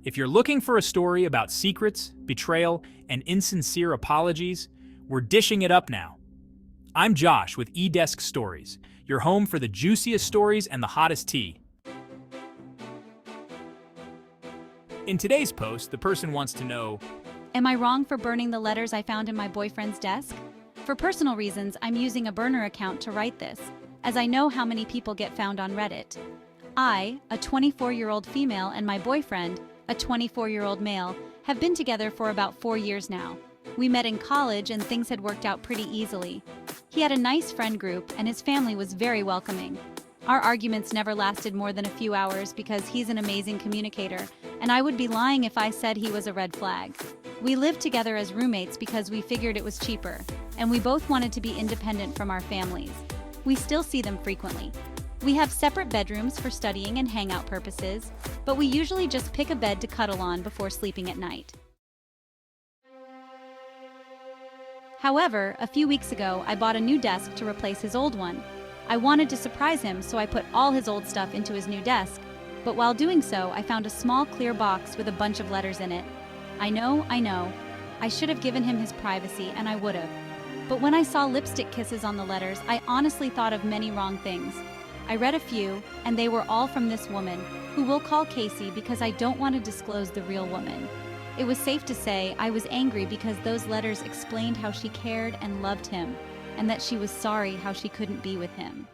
If you're looking for a story about secrets, betrayal, and insincere apologies, we're dishing it up now. I'm Josh with eDesk Stories, your home for the juiciest stories and the hottest tea. In today's post, the person wants to know, Am I wrong for burning the letters I found in my boyfriend's desk? For personal reasons, I'm using a burner account to write this, as I know how many people get found on Reddit. I, a 24-year-old female, and my boyfriend, a 24-year-old male, have been together for about 4 years now. We met in college and things had worked out pretty easily. He had a nice friend group and his family was very welcoming. Our arguments never lasted more than a few hours because he's an amazing communicator, and I would be lying if I said he was a red flag. We lived together as roommates because we figured it was cheaper, and we both wanted to be independent from our families. We still see them frequently. We have separate bedrooms for studying and hangout purposes, but we usually just pick a bed to cuddle on before sleeping at night. However, a few weeks ago, I bought a new desk to replace his old one. I wanted to surprise him, so I put all his old stuff into his new desk, but while doing so, I found a small clear box with a bunch of letters in it. I know. I should have given him his privacy, and I would have. But when I saw lipstick kisses on the letters, I honestly thought of many wrong things. I read a few, and they were all from this woman, who we'll call Casey because I don't want to disclose the real woman. It was safe to say I was angry because those letters explained how she cared and loved him, and that she was sorry how she couldn't be with him.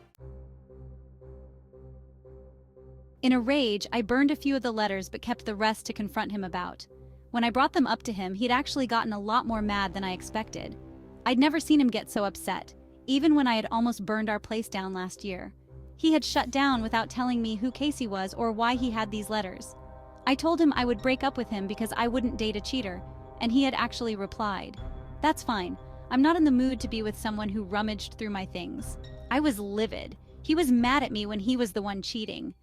In a rage, I burned a few of the letters but kept the rest to confront him about. When I brought them up to him, he'd actually gotten a lot more mad than I expected. I'd never seen him get so upset, even when I had almost burned our place down last year. He had shut down without telling me who Casey was or why he had these letters. I told him I would break up with him because I wouldn't date a cheater, and he had actually replied, "That's fine. I'm not in the mood to be with someone who rummaged through my things." I was livid. He was mad at me when he was the one cheating.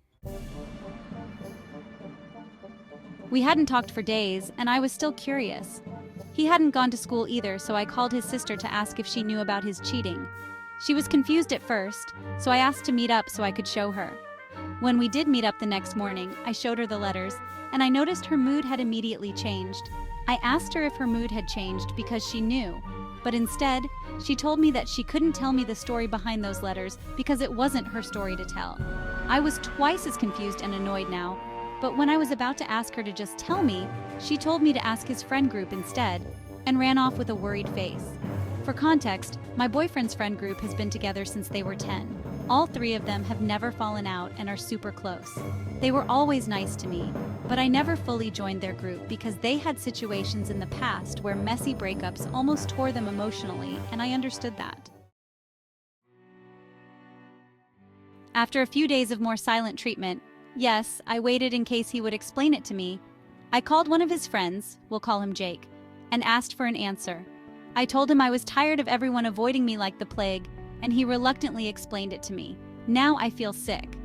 We hadn't talked for days, and I was still curious. He hadn't gone to school either, so I called his sister to ask if she knew about his cheating. She was confused at first, so I asked to meet up so I could show her. When we did meet up the next morning, I showed her the letters, and I noticed her mood had immediately changed. I asked her if her mood had changed because she knew, but instead, she told me that she couldn't tell me the story behind those letters because it wasn't her story to tell. I was twice as confused and annoyed now, but when I was about to ask her to just tell me, she told me to ask his friend group instead, and ran off with a worried face. For context, my boyfriend's friend group has been together since they were 10. All 3 of them have never fallen out and are super close. They were always nice to me, but I never fully joined their group because they had situations in the past where messy breakups almost tore them emotionally, and I understood that. After a few days of more silent treatment, yes, I waited in case he would explain it to me. I called one of his friends, we'll call him Jake, and asked for an answer. I told him I was tired of everyone avoiding me like the plague, and he reluctantly explained it to me. Now I feel sick.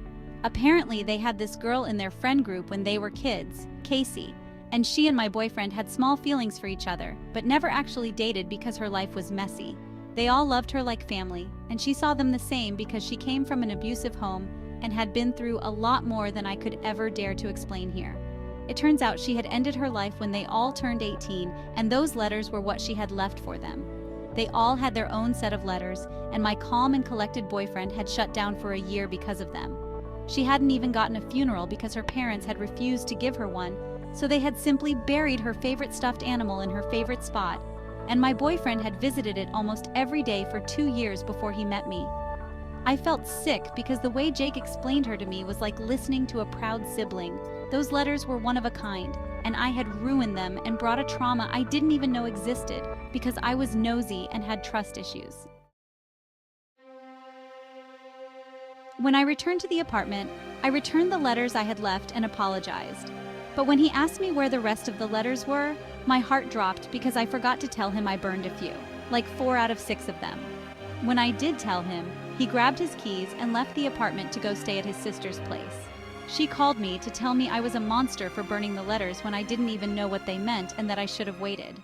Apparently, they had this girl in their friend group when they were kids, Casey, and she and my boyfriend had small feelings for each other, but never actually dated because her life was messy. They all loved her like family, and she saw them the same because she came from an abusive home and had been through a lot more than I could ever dare to explain here. It turns out she had ended her life when they all turned 18, and those letters were what she had left for them. They all had their own set of letters, and my calm and collected boyfriend had shut down for a year because of them. She hadn't even gotten a funeral because her parents had refused to give her one, so they had simply buried her favorite stuffed animal in her favorite spot, and my boyfriend had visited it almost every day for 2 years before he met me. I felt sick because the way Jake explained her to me was like listening to a proud sibling. Those letters were one of a kind, and I had ruined them and brought a trauma I didn't even know existed because I was nosy and had trust issues. When I returned to the apartment, I returned the letters I had left and apologized. But when he asked me where the rest of the letters were, my heart dropped because I forgot to tell him I burned a few, like 4 out of 6 of them. When I did tell him, he grabbed his keys and left the apartment to go stay at his sister's place. She called me to tell me I was a monster for burning the letters when I didn't even know what they meant and that I should have waited.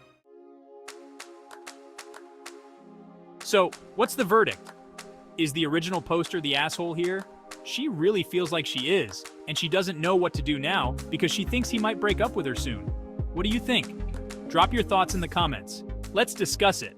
so what's the verdict? Is the original poster the asshole here? she really feels like she is, and she doesn't know what to do now because she thinks he might break up with her soon. What do you think? Drop your thoughts in the comments. Let's discuss it.